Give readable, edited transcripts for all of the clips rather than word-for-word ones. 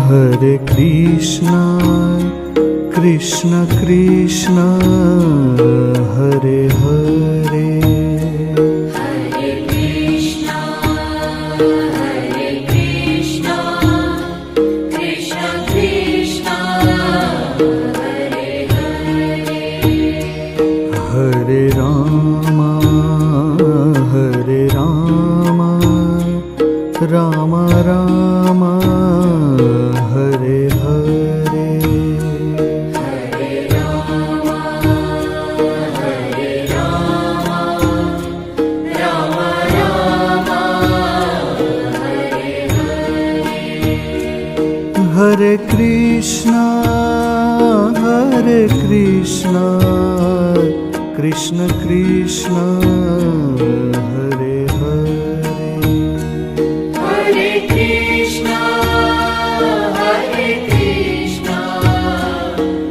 Hare Krishna, Krishna Krishna, Hare Hare. Hare Krishna, Krishna Krishna, Hare Hare. Hare Rama, Rama Rama, Hare Hare. Hare Rama, Rama Rama, Hare Hare. Hare Krishna, Krishna Krishna, Hare Hare. Hare Krishna,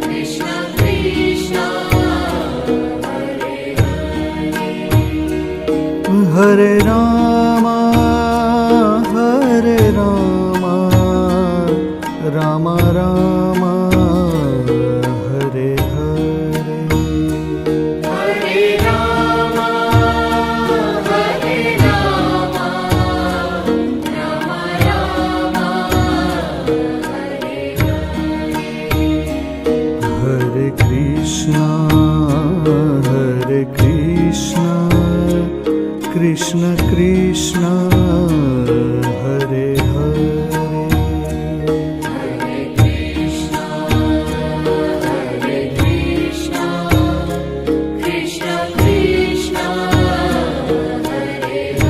Krishna Krishna, Hare Hare. Hare Rama, Rama Rama, Hare Hare. Hare Rama, Rama Rama, Hare Hare. Hare Krishna, Krishna Krishna, Hare Hare. Hare Krishna, Krishna Krishna, Hare Hare.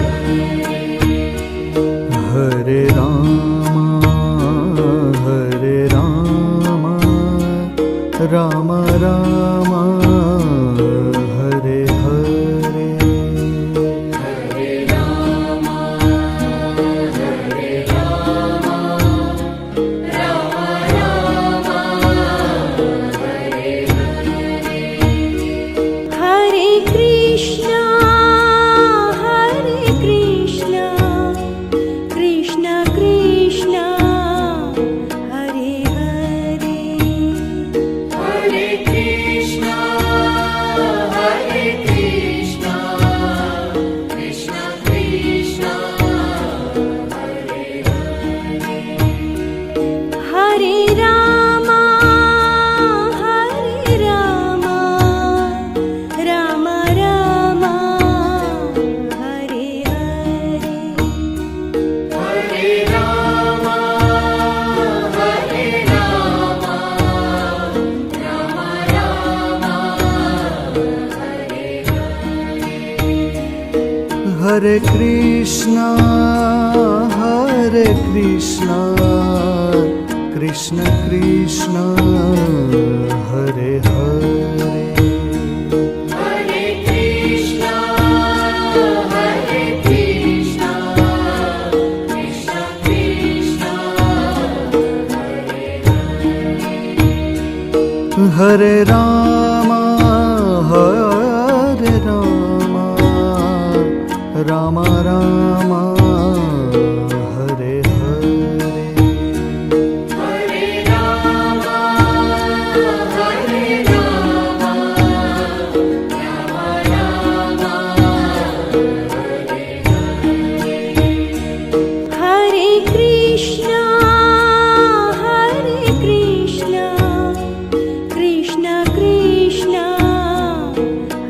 Hare Rama, Rama Rama, Hare Hare. Hare Rama, Rama Rama, Hare Hare. Hare Krishna, Krishna Krishna, Hare Hare. Hare Krishna, Krishna Krishna, Hare Hare. Hare Rama, Rama Rama, Hare Hare. Hare Rama, Rama Rama, Hare Hare. Hare Krishna, Krishna Krishna, Hare Hare. Hare Krishna, Krishna Krishna, Hare Hare. Hare Rama, Rama Rama, Hare Hare. Hare Rama, Rama Rama, Hare Hare. Hare Krishna, Krishna Krishna,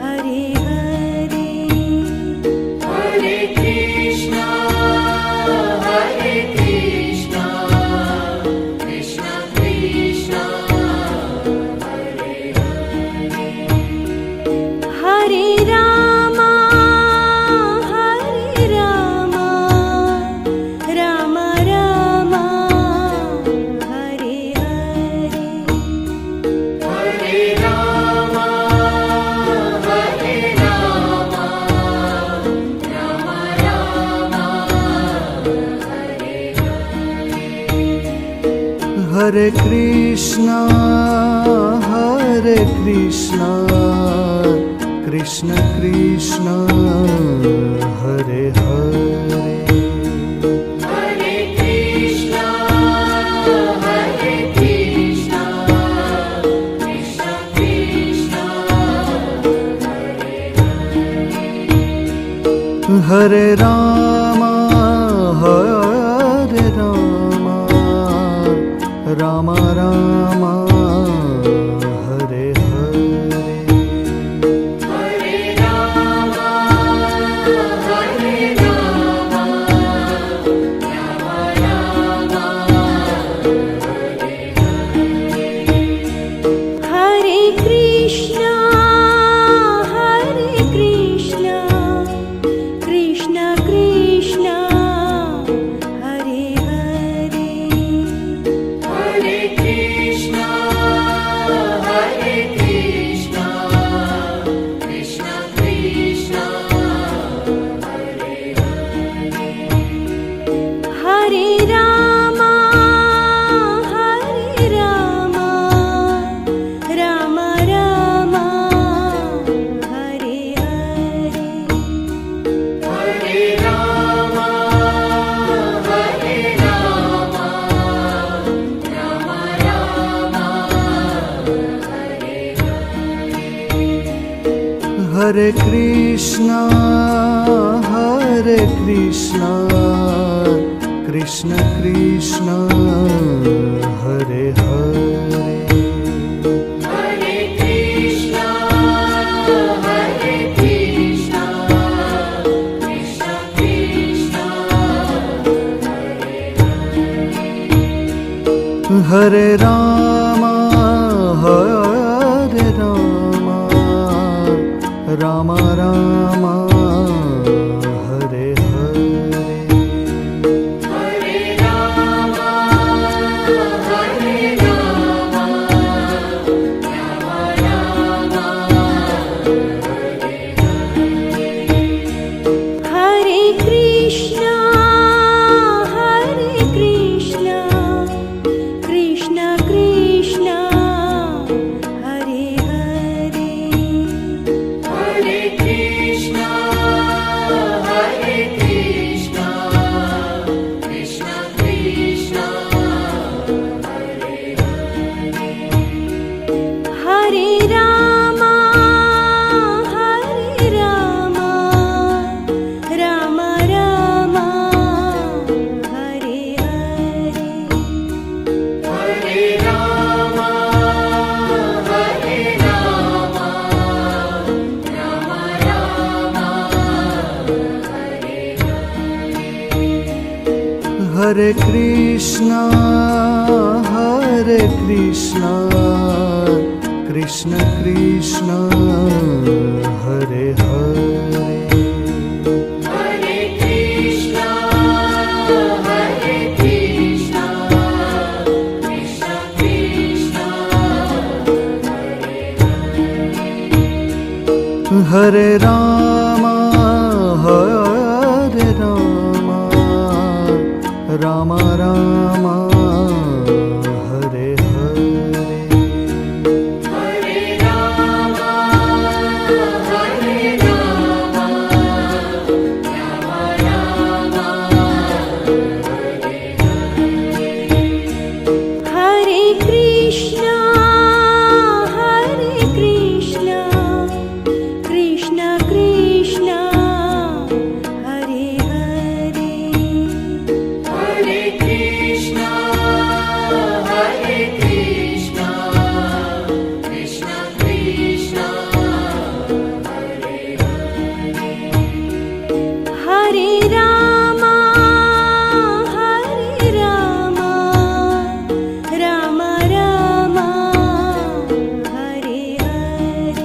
Hare Hare. Hare Krishna, Krishna Krishna, Hare Hare. Hare Rama, Rama Rama, Hare Hare. Hare Rama, Rama Rama, Hare Hare. Hare Krishna, Krishna Krishna, Hare Hare. Hare Hare Rama, Hare Rama, Rama Rama, Hare Hare. Hare Rama, Hare Rama, Rama Rama, Hare Hare. Hare Krishna, Krishna Krishna, Hare Hare. Hare Krishna, Krishna Krishna, Hare Hare. Hare Rama, Rama Rama, Hare Hare. Hare Rama, Hare Rama, Rama Rama, Hare Hare. Hare Krishna, Krishna Krishna, Hare Hare. Hare Krishna, Krishna Krishna, Hare Hare. Hare Rama, Hare Rama, Rama Rama, Hare Hare. Hare Rama, Hare Rama, Rama Rama, Hare Hare. Hare Krishna, Krishna Krishna, Hare Hare. Hare Krishna, Krishna Krishna, Hare Hare. Hare Rama, Rama Rama, Hare Hare. Hare Rama, Hare Rama, Rama Rama, Hare Hare. Hare Krishna, Krishna Krishna, Hare Hare. Hare Krishna, Krishna Krishna, Hare Hare. Hare Rama, Hare Rama, Rama Rama, Hare Hare. Hare Rama, Hare Rama, Rama Rama, Hare Hare. Hare Krishna, Krishna Krishna, Hare Hare. Hare Krishna, Krishna Krishna, Hare Hare. Hare Rama, Rama Rama, Hare Hare.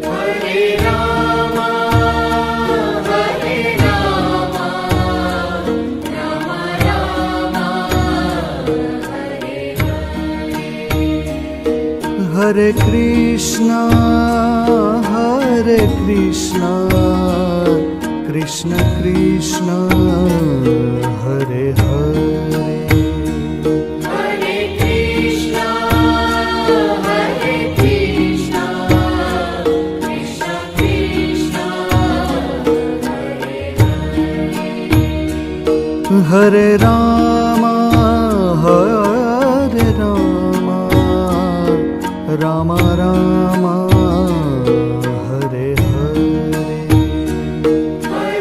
Hare Rama, Hare Rama, Rama Rama, Hare Hare. Hare Krishna, Krishna Krishna, Hare Hare. Hare Krishna, Krishna Krishna, Hare Rama, Hare Rama, Rama Rama, Hare Hare. Hare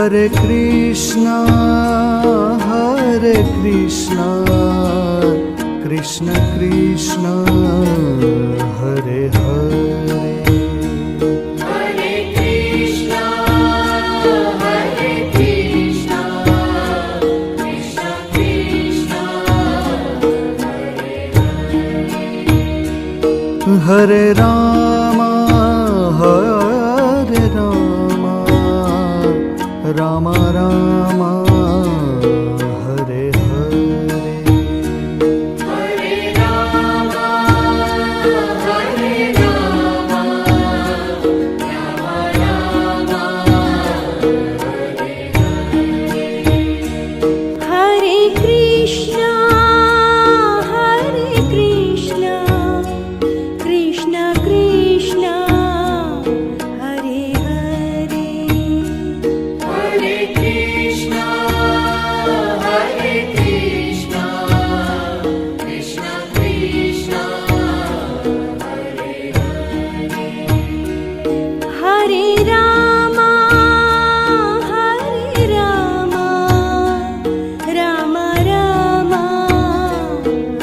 Hare Krishna, Krishna Krishna, Hare Hare, Hare Krishna, Krishna Krishna, Hare Rama, Rama Rama, Hare Hare, Hare Rama, Rama Rama, Hare Krishna, Krishna Krishna, Hare Hare, Hare Krishna, Krishna Krishna, Hare Rama, Rama Rama,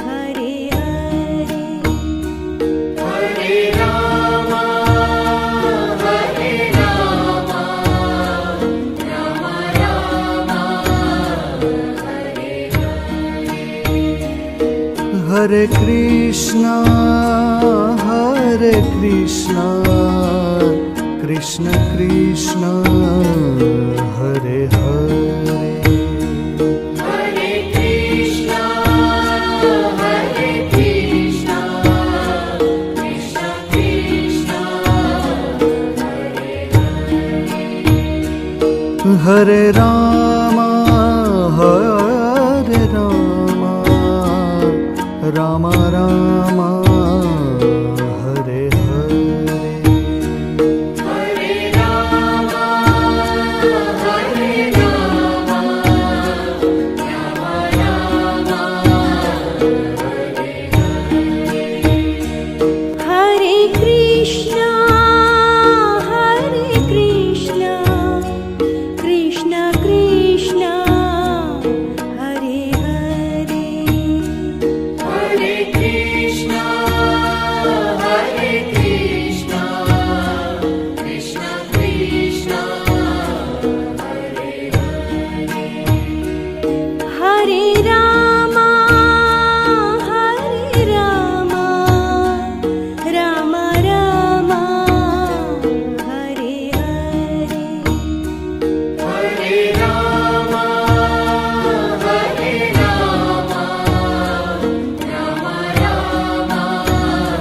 Hare Hare, Hare Rama, Rama Rama, Hare Krishna, Krishna Krishna, Hare Hare, Hare Krishna, Krishna Krishna, Hare Rama, Rama Rama, Hare Hare, Hare Rama, Rama Rama, Hare Krishna, Krishna Krishna, Hare Hare, Hare Krishna, Krishna Krishna, Hare Rama, Rama Rama, Hare Hare, Hare Rama, Rama Rama,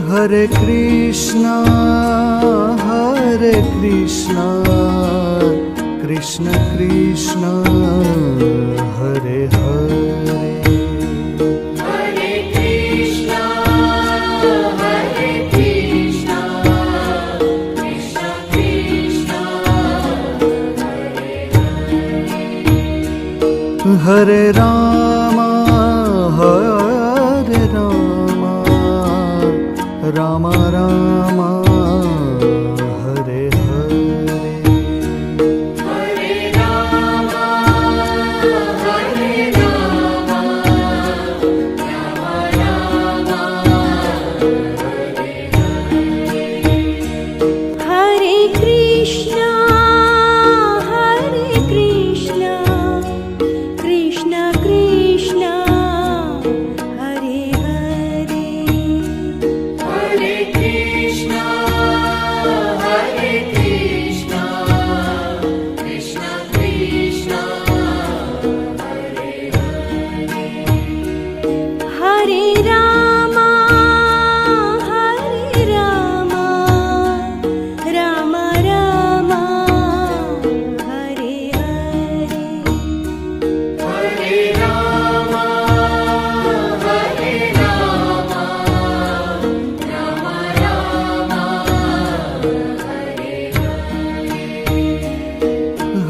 Hare Krishna, Krishna Krishna, Hare Hare, Hare Krishna, Krishna Krishna, Hare Rama, Rama Rama, Hare Hare, Hare Rama, Rama Rama, Hare Krishna, Krishna Krishna, Hare Hare, Hare Krishna, Krishna Krishna, Hare Rama, Rama Rama, Hare Hare,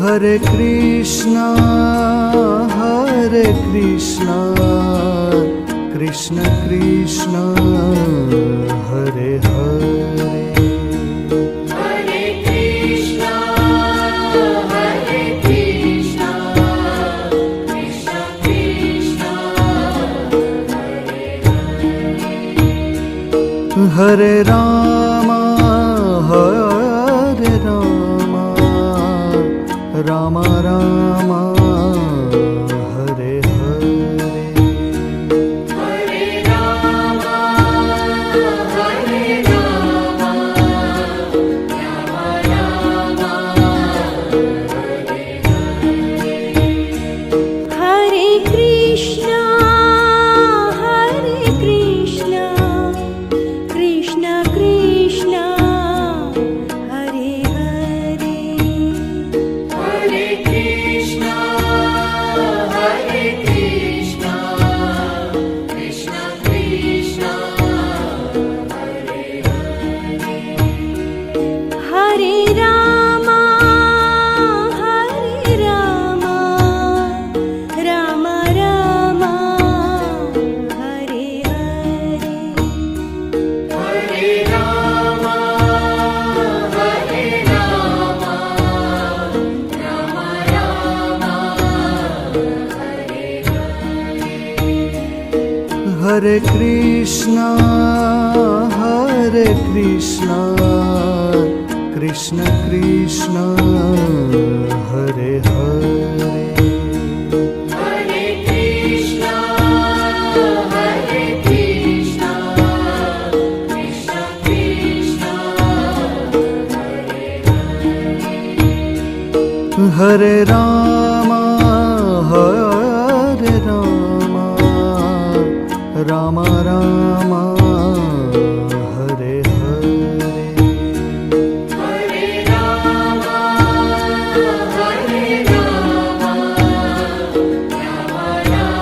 Hare Rama, Rama Rama, Hare Krishna, Krishna Krishna, Hare Hare, Hare Hare Rama, Hare Rama, Rama Rama, Hare Hare. Hare Rama, Hare Rama, Rama Rama, Hare Hare Krishna, Krishna Krishna, Hare Hare. Hare Krishna, Krishna Krishna, Hare Hare. Hare Rama, Rama Rama, Hare Hare. Hare Rama, Rama Rama, Hare Hare. Hare Krishna, Krishna Krishna, Hare Hare. Hare Krishna, Krishna Krishna, Hare Hare. Hare Rama, Rama Rama, Hare Hare. Hare Rama, Rama Rama,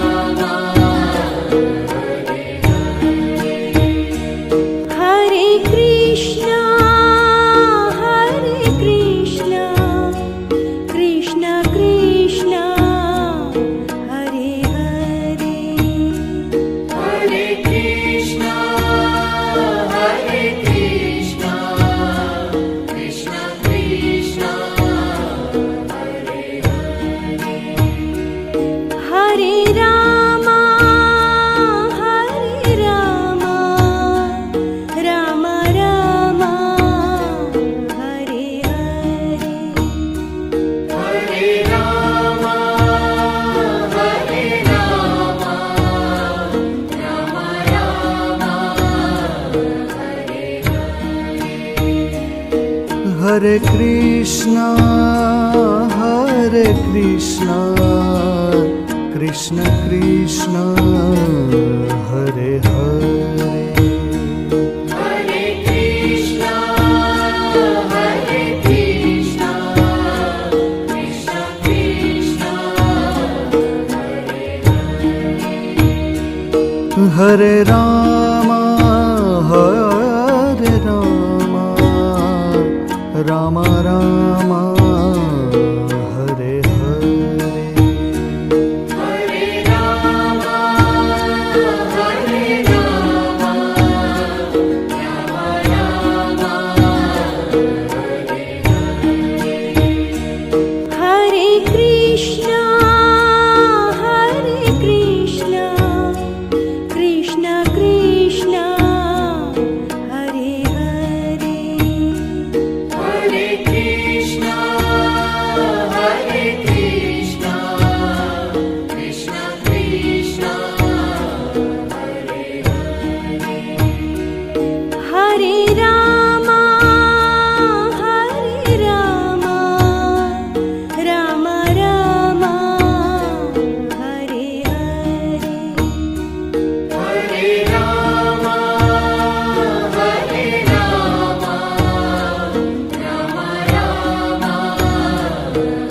Hare Hare. Hare Krishna, Krishna Krishna, Hare Hare. Hare Krishna, Krishna Krishna, Hare Hare. Hare Rama, Rama Rama, Hare Hare. Hare Rama, Rama Rama, Hare Hare. Hare Krishna, Krishna Krishna, Hare Hare. Hare Krishna, Krishna Krishna, Hare Hare. Hare Rama, Rama Rama, Hare Hare. Hare Rama, Rama Rama, Hare Hare. Hare Krishna, Krishna Krishna, Hare Hare. Hare Krishna, Krishna Krishna, Hare Hare. Hare Rama, Rama Rama, Hare Hare. Hare Rama, Rama Rama,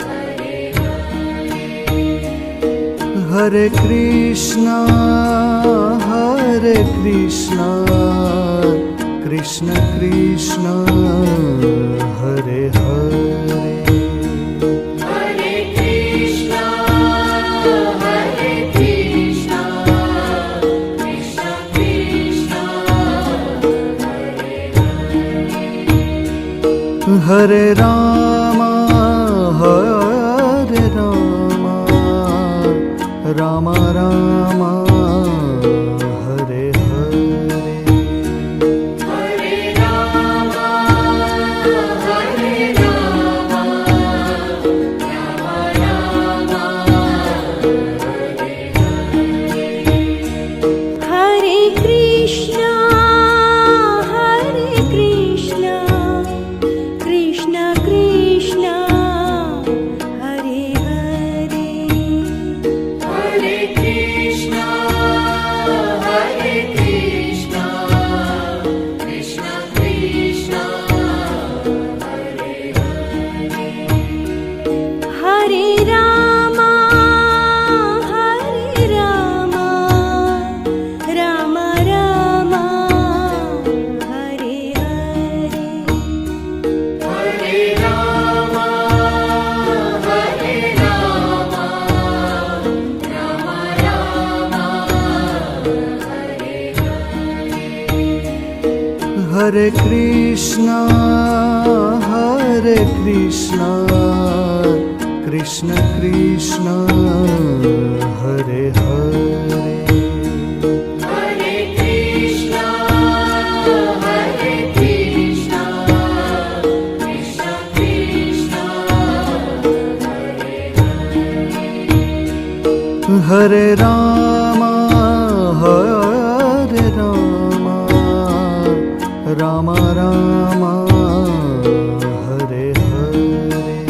Hare Hare. Hare Krishna, Krishna Krishna, Hare Hare. Hare Krishna, Krishna Krishna, Hare Hare. Hare Rama, Rama Rama, Hare Hare. Hare Hare Krishna, Krishna Krishna, Hare Hare, Hare Krishna, Krishna Krishna, Hare Rama, Rama Rama, Hare Hare,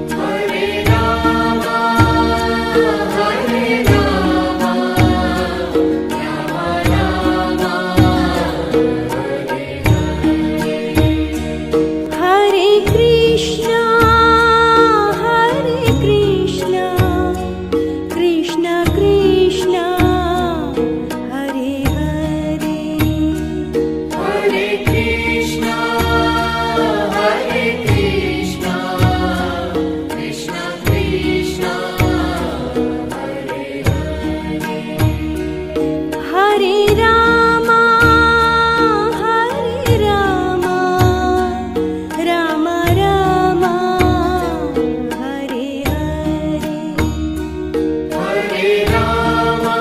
Hare Rama, Rama Rama, Hare Krishna, Krishna Krishna, Hare Hare, Hare Krishna, Krishna Krishna, Hare Rama, Rama Rama, Hare Hare, Hare Rama,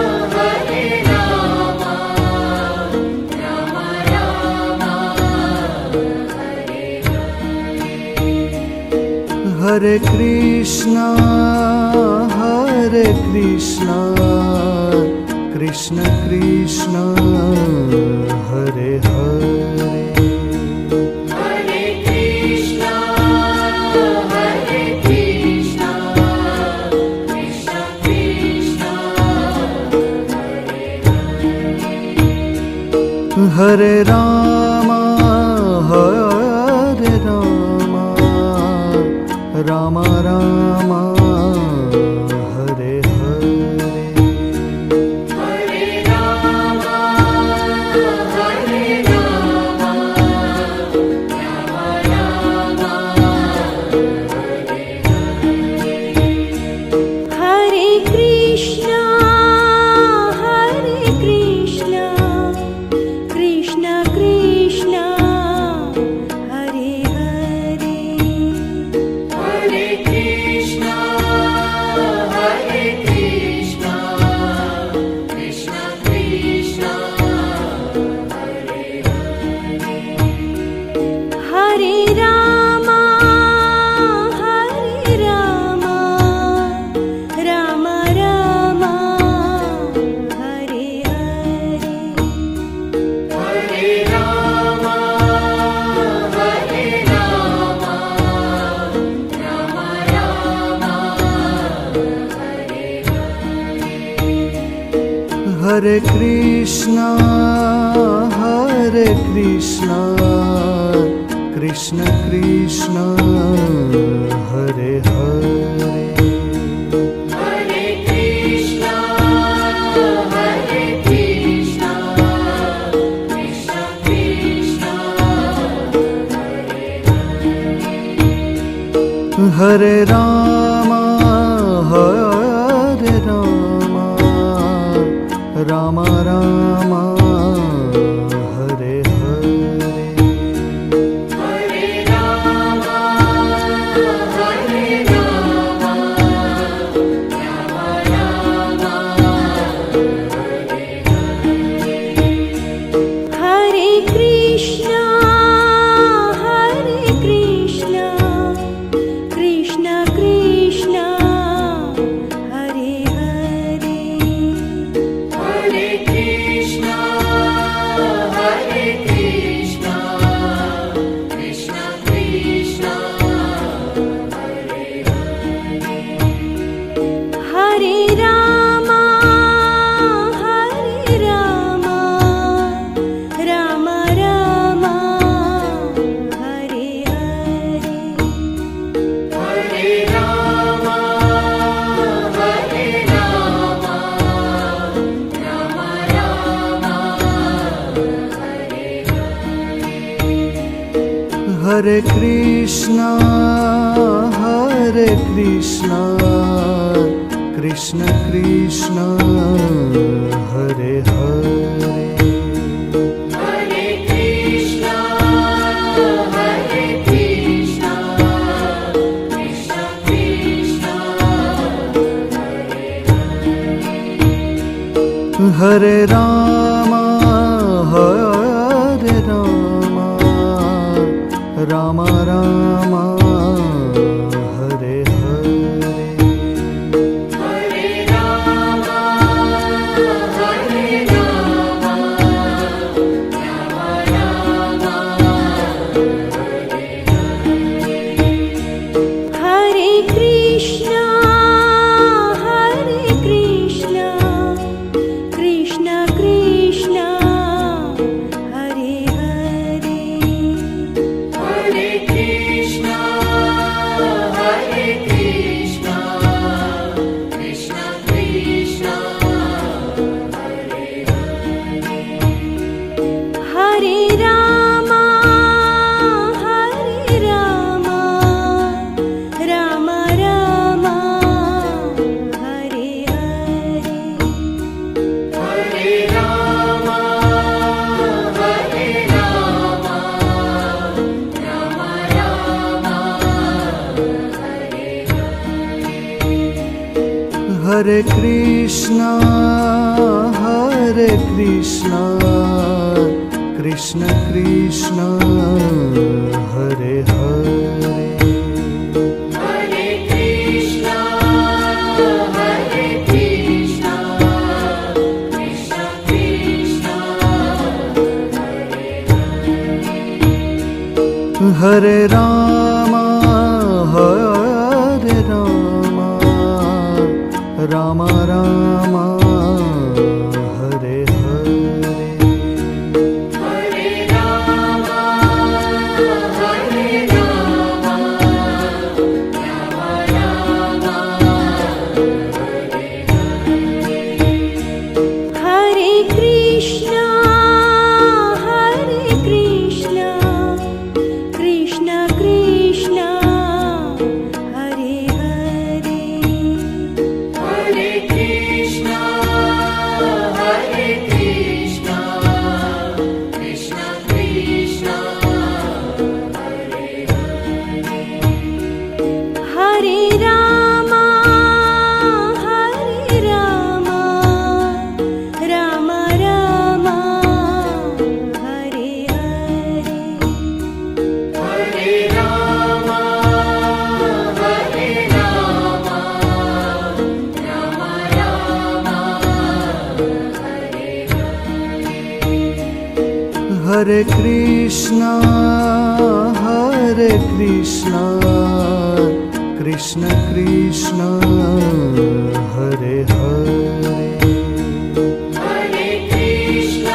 Rama Rama, Hare Krishna, Krishna Krishna, Hare Hare, Hare Krishna, Krishna Krishna, Hare Rama, Rama Rama, Hare Hare, Hare Rama, Rama Hare Krishna, Krishna Krishna, Hare Hare, Hare Krishna, Krishna Krishna, Hare Rama, Rama Rama, Hare Hare, Hare Rama, Rama Rama, Hare Krishna, Krishna Krishna, Hare Hare, Hare Krishna, Krishna Krishna, Hare Rama, Rama Rama, Hare Hare, Hare Rama, Rama Rama, Hare Krishna, Krishna Krishna, Hare Hare, Hare Krishna, Krishna Krishna, Hare Rama, Rama Rama, Hare Hare, Hare Rama, Rama Rama, Hare Krishna, Krishna Krishna, Hare Hare, Hare Hare Rama, Hare Rama, Rama Rama, Hare Hare. Hare Rama, Hare Rama, Rama Rama, Hare Krishna, Krishna Krishna, Hare Hare. Hare Krishna, Krishna Krishna, Hare Hare. Hare Rama, Rama Rama, Hare Hare. Hare Rama, Rama Rama, Hare Hare. Hare Krishna, Krishna Krishna, Hare Hare. Hare Krishna, Krishna Krishna, Hare Hare. Hare Rama, Rama Rama, Hare Hare. Hare Rama, Rama Rama, Hare Hare. Hare Krishna, Krishna Krishna, Hare Hare. Hare Krishna, Krishna Krishna, Hare Hare. Hare Rama, Rama Rama, Hare Hare. Hare Rama, Rama Rama, Hare Hare. Hare Krishna, Krishna Krishna, Hare Hare. Hare Krishna,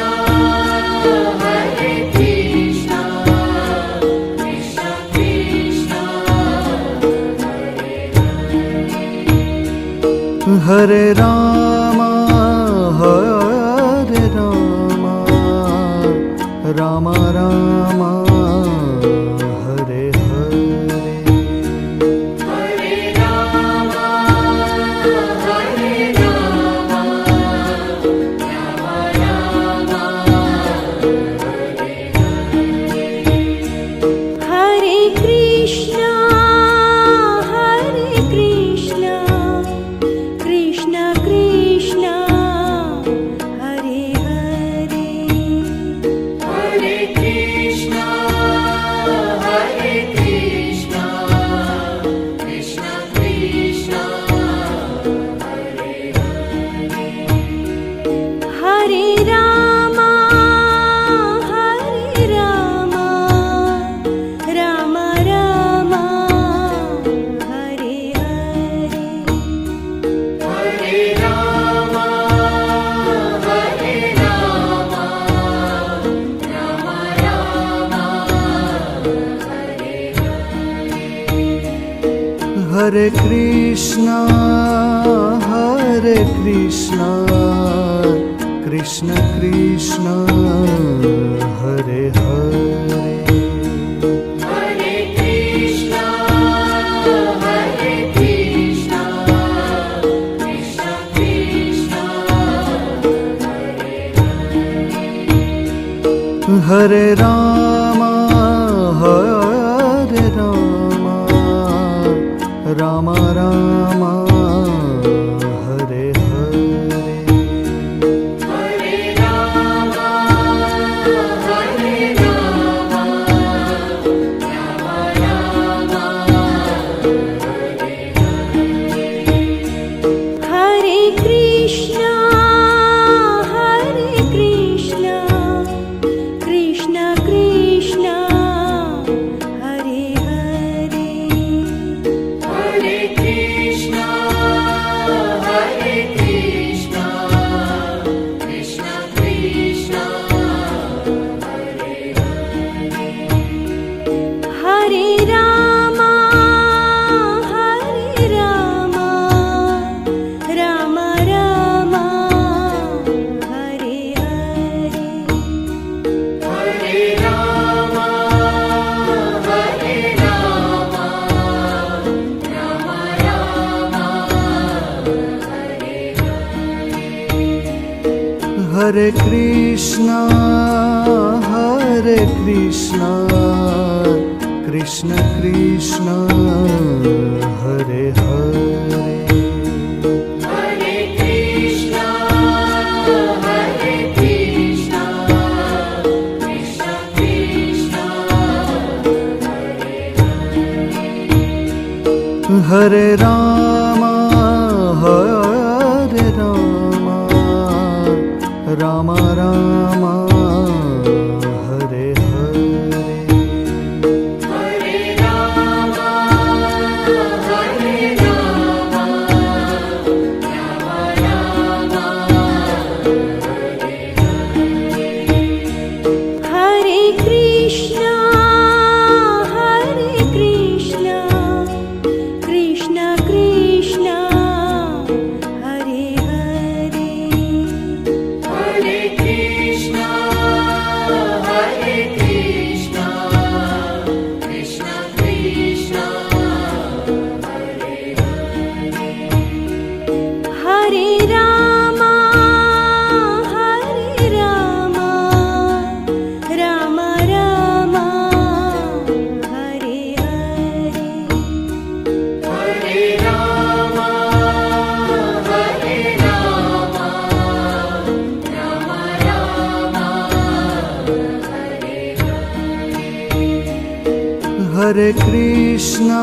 Krishna Krishna, Hare Hare. Hare Rama, Rama Rama, Hare Hare. Hare Rama, Rama Rama, Hare Hare. Hare Krishna, Krishna Krishna, Hare Hare. Hare Krishna, Krishna Krishna, Hare Hare. Hare Rama, Rama Rama, Hare Hare. Hare Rama, Rama Rama, Hare Hare. Hare Krishna, Krishna Krishna, Hare Hare. Hare Krishna, Krishna Krishna, Hare Hare. Hare Rama, Rama Rama, Hare Hare. Hare Krishna, Krishna Krishna, Hare Hare, Hare Krishna, Krishna Krishna, Hare Rama, Rama Rama, Hare Hare, Hare Rama, Rama Rama, Hare Krishna, Krishna Krishna, Hare Hare, Hare Krishna, Krishna Krishna, Hare Rama, Rama Rama, Hare Hare, Hare Rama, Rama Rama, Hare Krishna,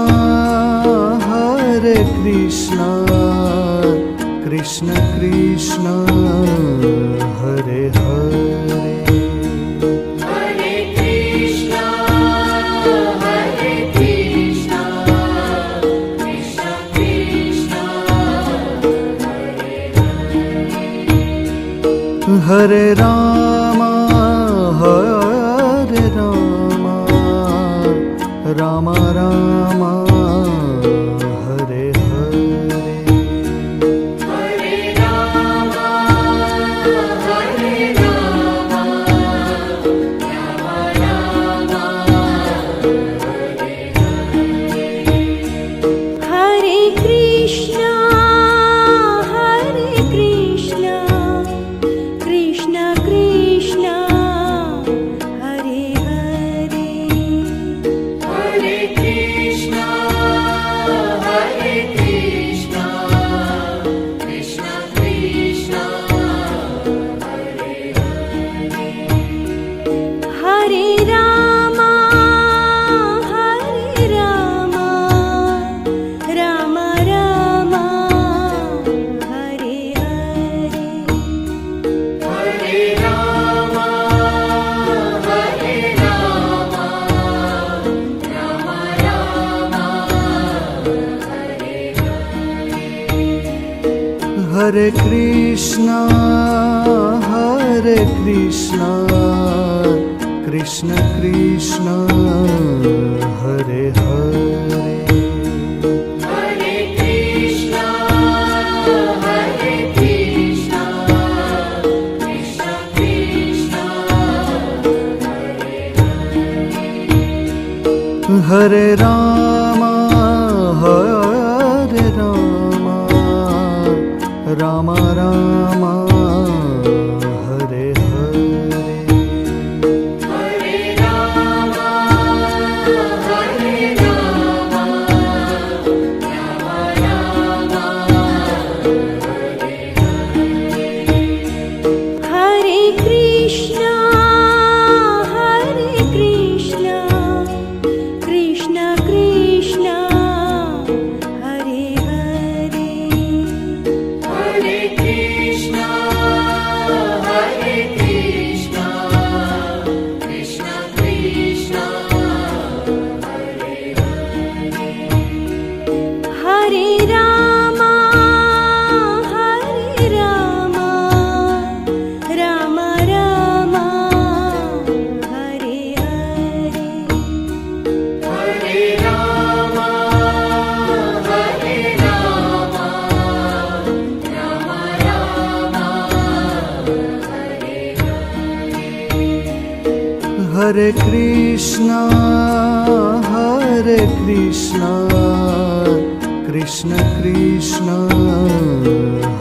Krishna Krishna, Hare Hare, Hare Krishna, Krishna Krishna, Hare Rama, Rama Rama, Hare Hare, Hare Rama, Hare Krishna, Krishna Krishna, Hare Hare, Hare Krishna, Krishna Krishna, Hare Rama, Rama Rama, Hare Hare, Hare Rama, Rama Rama, Hare Krishna, Krishna Krishna, Hare Hare, Hare Krishna, Krishna Krishna, Hare Rama, Rama Rama, Hare Hare, Hare Rama, Hare Krishna, Krishna Krishna, Hare Hare, Hare Krishna, Krishna Krishna, Hare Rama, Rama Rama, Hare Hare, Hare Rama, Rama Rama, Hare Krishna, Krishna Krishna,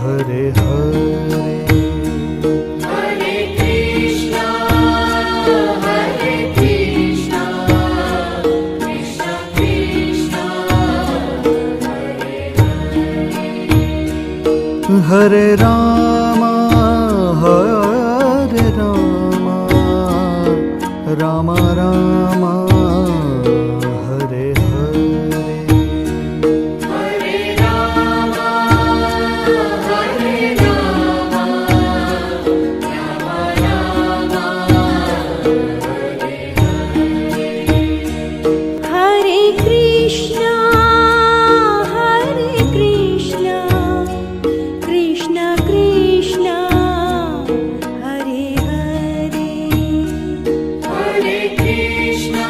Hare Hare, Hare Hare Ram Hare Ram Ram Ram Hare Hare Hare Rama, Hare Rama, Rama Rama, Hare Krishna, Krishna Krishna, Hare Hare. Hare Krishna,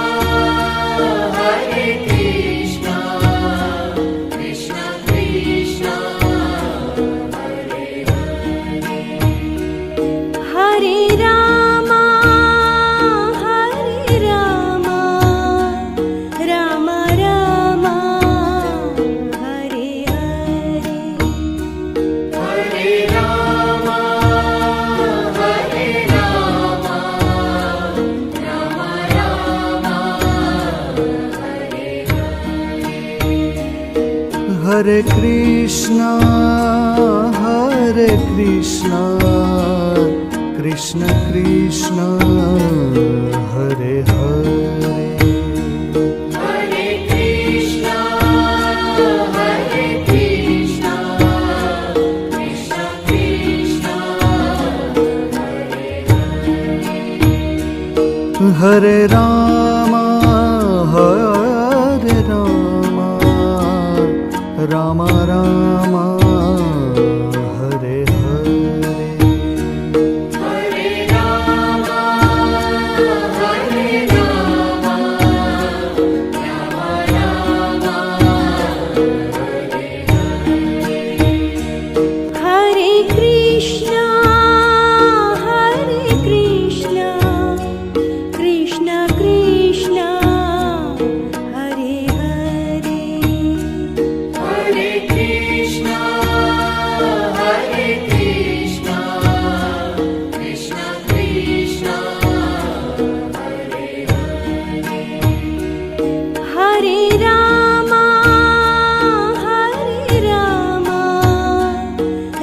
Krishna Krishna, Hare Hare Rama, Rama Rama, Hare Hare. Hare Rama, Rama Rama, Hare Krishna Krishna Krishna Hare Hare Hare Krishna, Krishna Krishna, Hare Ram Ram Ram Hare Hare Hare Rama, Rama Rama, Hare Krishna, Krishna Krishna, Hare Hare. Hare Krishna, Krishna Krishna, Hare Rama,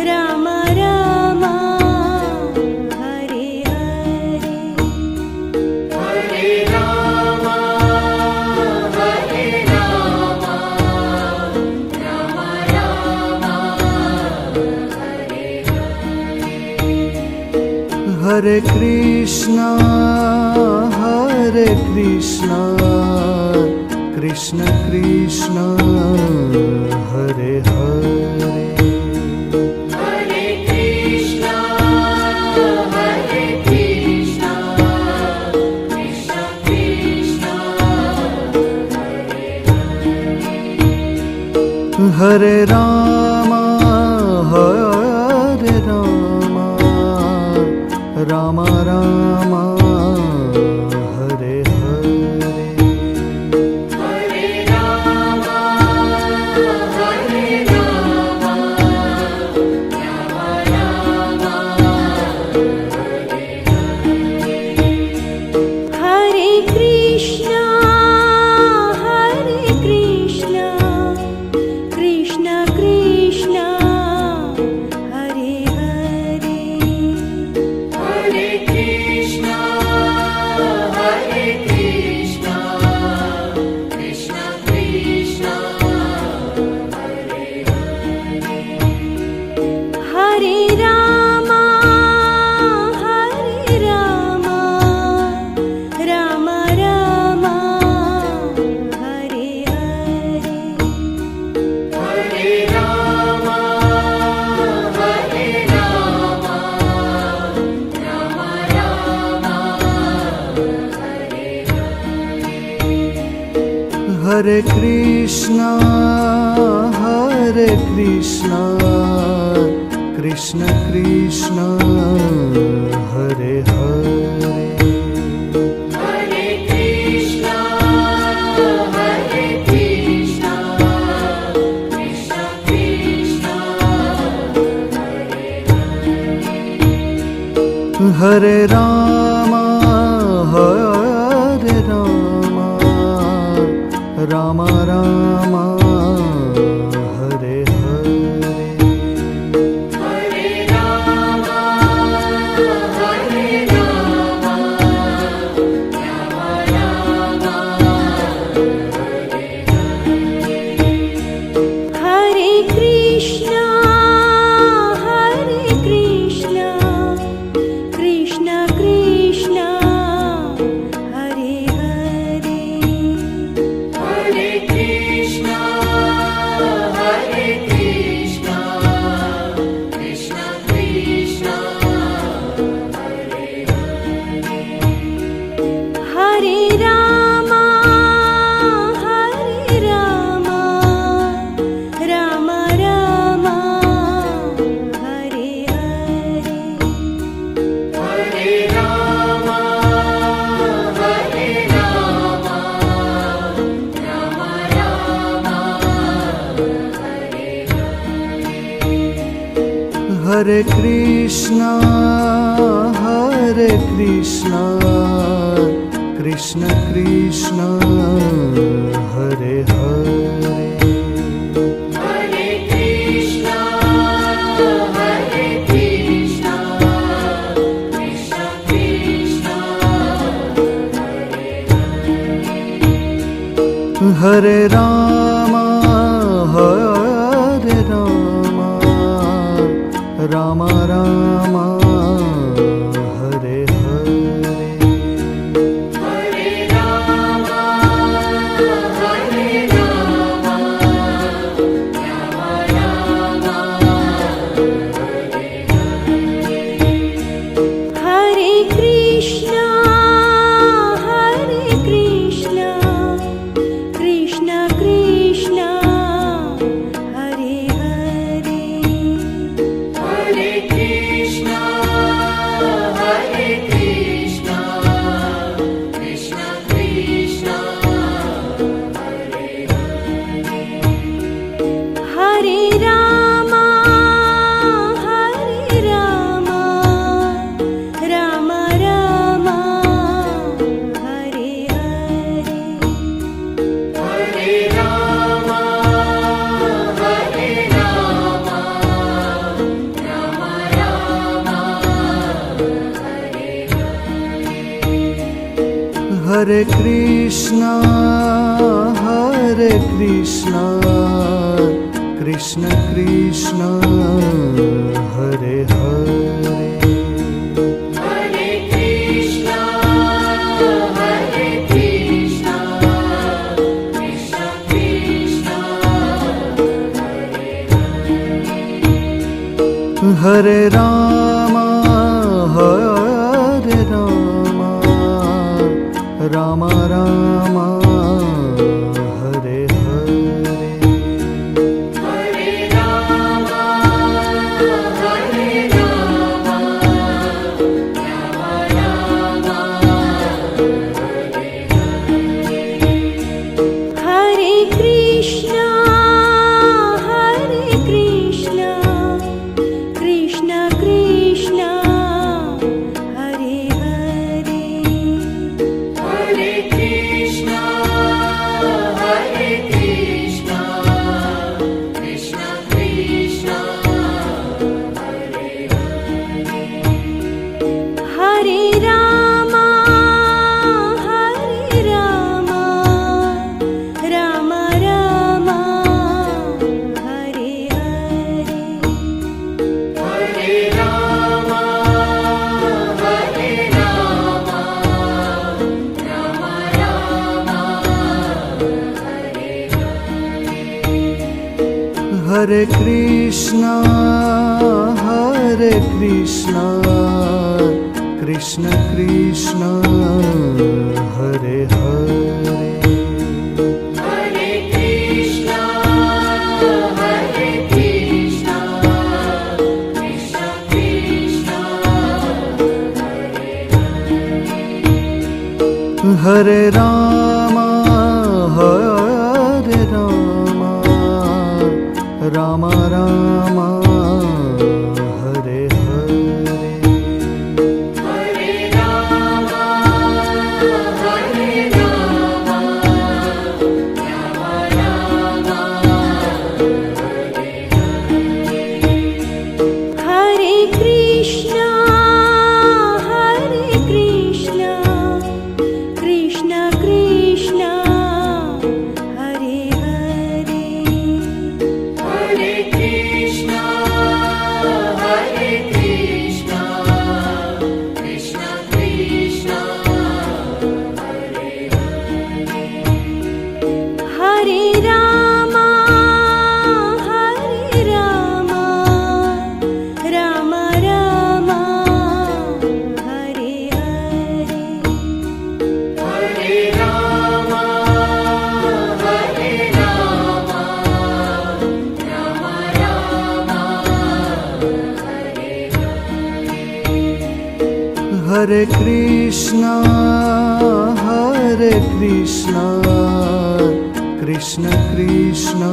Rama Rama, Hare Hare. Hare Rama, Rama Rama, Hare Krishna Krishna Krishna Hare Hare Hare Krishna, Krishna Krishna, Hare Ram Ram Ram Hare Hare Hare Rama, Rama Rama, Hare Krishna, Krishna Krishna, Hare Hare. Hare Krishna, Krishna Krishna, Hare Rama, Rama Rama, Hare Hare. Hare Rama, Rama Rama, Hare Krishna Krishna Krishna Hare Hare Hare Krishna, Krishna Krishna, Hare Ram Ram Ram Hare Hare Hare Hare Krishna, Hare Krishna, Krishna Krishna, Hare Hare. Hare Krishna, Hare Krishna, Krishna Krishna, Hare Rama, Hare Rama, Rama Rama, Hare Hare. Hare Rama, Hare Rama, Rama Rama, Hare Krishna, Hare Krishna, Krishna Krishna, Hare Hare. Hare Krishna, Hare Krishna, Krishna Krishna, Hare Rama, Hare Rama, Rama Rama, Hare Hare. Hare Rama, Hare Rama, Rama Rama, Hare Krishna, Hare Krishna, Krishna Krishna, Hare Hare. Hare Krishna, Hare Krishna, Krishna Krishna, Hare Rama, Hare Rama, Rama Rama, Hare Hare. Hare Rama, Hare Rama, Rama Rama, Hare Krishna, Hare Krishna, Krishna Krishna, Hare Hare. Hare Krishna, Hare Krishna, Krishna Krishna, Hare Rama, Hare Rama, Rama Rama, Hare Hare. Hare Rama, Hare Rama, Rama Rama, Hare Krishna, Hare Krishna, Krishna Krishna, Hare Hare. Hare Krishna, Hare Krishna, Krishna Krishna, Hare Rama, Hare Rama, Rama Rama, Hare Hare. Hare Rama, Hare Rama, Rama Rama, Hare Krishna, Hare Krishna, Krishna Krishna, Hare Hare. Hare Krishna, Hare Krishna, Krishna Krishna, Hare Rama, Hare Rama, Rama Rama, Hare Hare. Hare Rama, Hare Rama, Rama Rama, Hare Krishna, Hare Krishna, Krishna Krishna,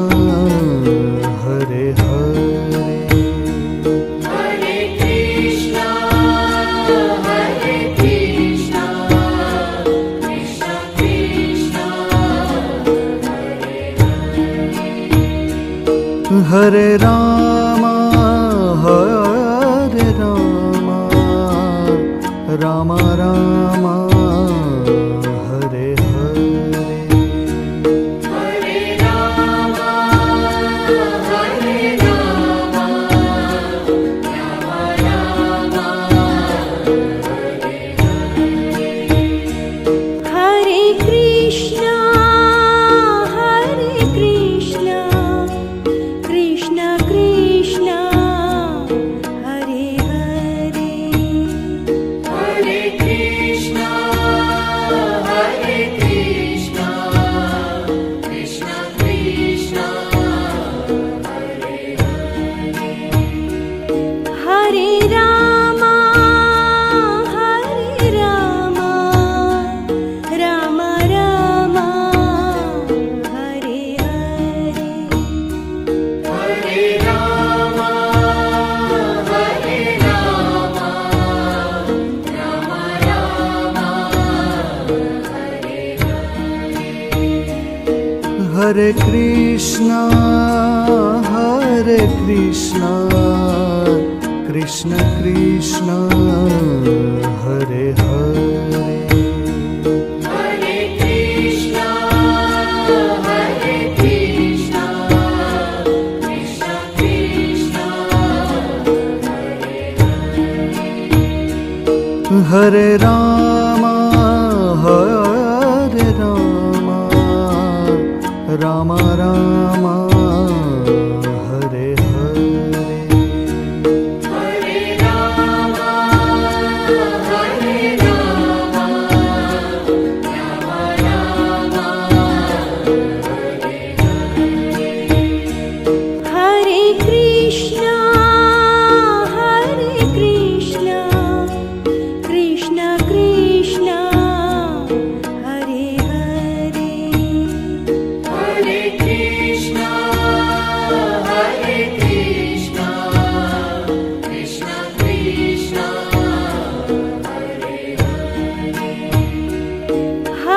Hare Ram Hare Ram Ram Ram Hare Hare Hare Ram Hare Ram Ram Ram Hare Krishna Krishna Krishna Hare Hare Hare Krishna Krishna Krishna Hare Ram Ram Ram Hare Hare Hare Ram Ram Ram Hare Krishna Krishna Krishna Hare Hare Hare Krishna Krishna Krishna Hare Ram Ram Ram Hare Hare Hare Ram Ram Hare Krishna Krishna Krishna Hare Hare Hare Krishna Krishna Krishna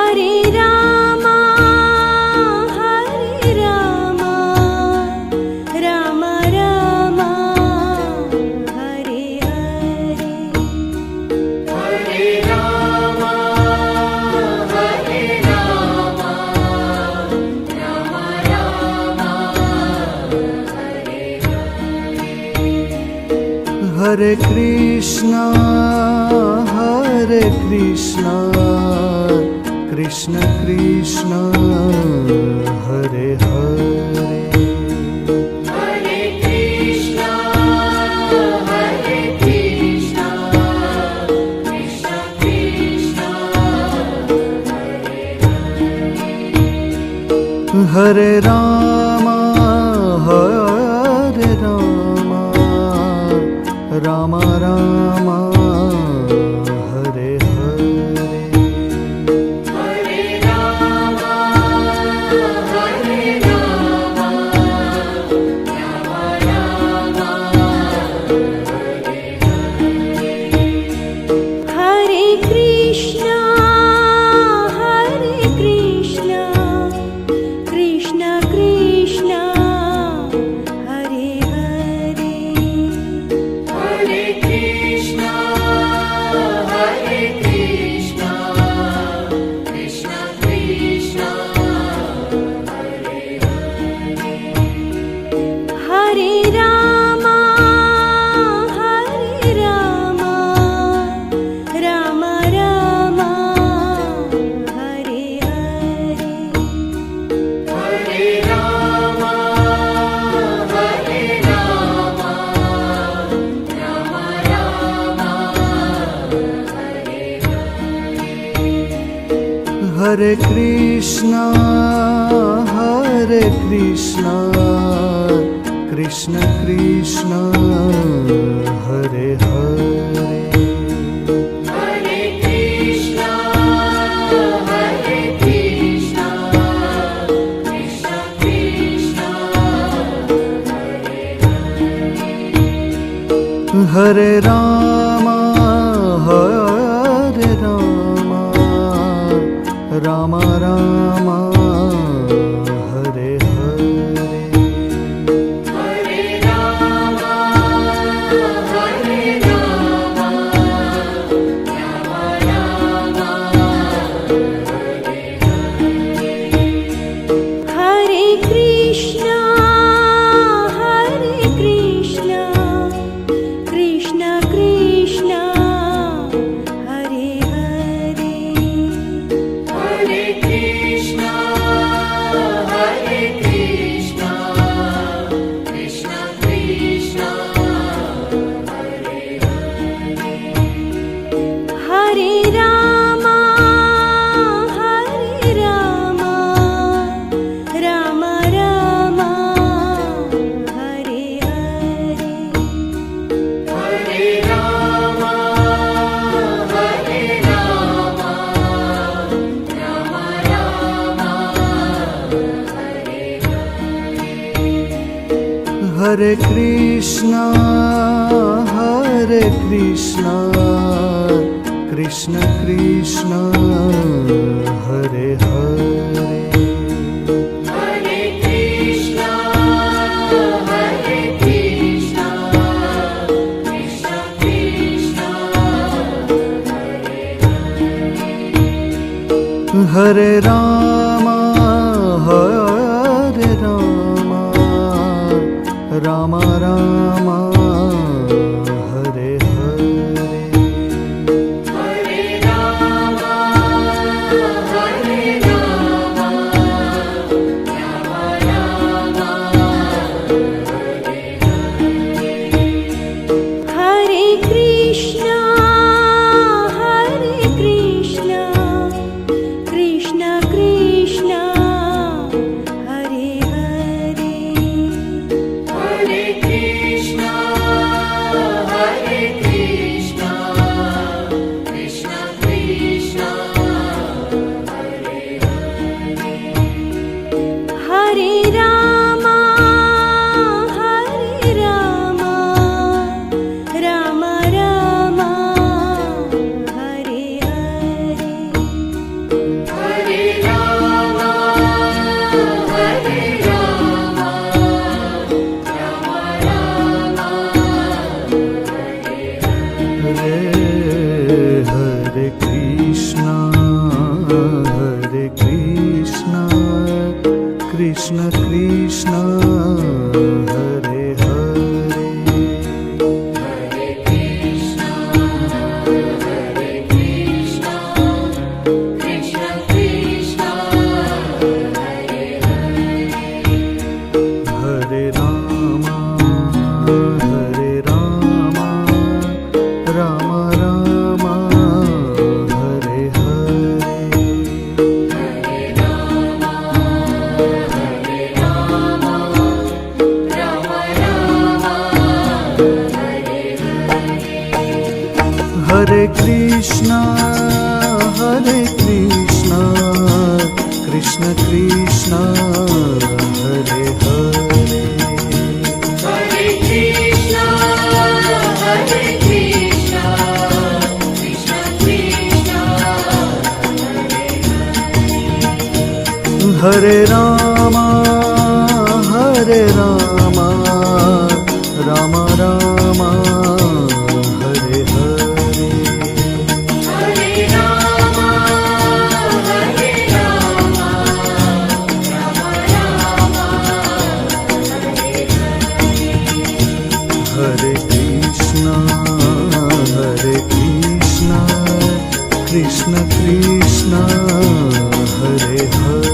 Hare Ram Ram Ram Hare Hare Hare Ram Ram Hare Krishna Krishna Krishna Hare Hare Hare Krishna Krishna Krishna Hare Ram Ram Ram Hare Hare Hare Ram Hare Krishna Krishna Krishna Hare Hare Hare Krishna Krishna Krishna Hare Ram Ram Ram Hare Hare Hare Ram Hare Krishna Krishna Krishna Hare Hare Hare Krishna Krishna Krishna Hare Ram Ram Ram Hare Hare Hare Krishna Krishna Krishna Hare Hare Hare Krishna, Hare Krishna, Krishna Krishna, Hare Rama Hare Rama Rama Rama Hare Hare Hare Rama, Hare Rama, Rama Rama, Hare Krishna, Krishna Krishna, Hare Hare. Hare Krishna, Hare Krishna, Krishna Krishna, Hare Rama, Rama Rama, Hare Hare. Hare Rama, Hare Rama, Rama Rama, Hare Krishna Krishna Krishna Hare Hare Hare Krishna, Hare Krishna, Krishna Krishna, Hare Hare Rama Rama Rama Hare Hare Hare Krishna, Krishna Krishna, Hare Hare. Hare Krishna, Hare Krishna, Krishna Krishna, Hare Rama, Rama Rama, Hare Hare. Hare Rama, Hare Rama, Rama Rama, Hare Krishna, Krishna Krishna, Hare Hare.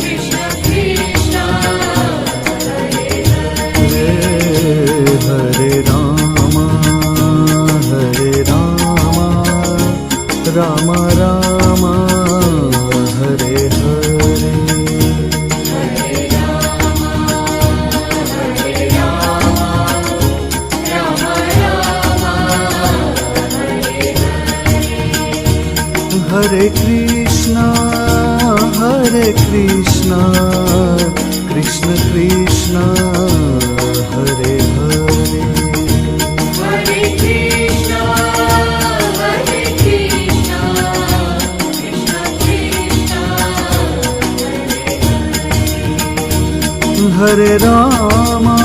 Krishna Krishna, Hare Rama, Rama Rama, Hare Hare. Hare Krishna, Krishna Krishna, Hare Hare. Hare Krishna, Hare Krishna, Krishna Krishna, Hare Rama,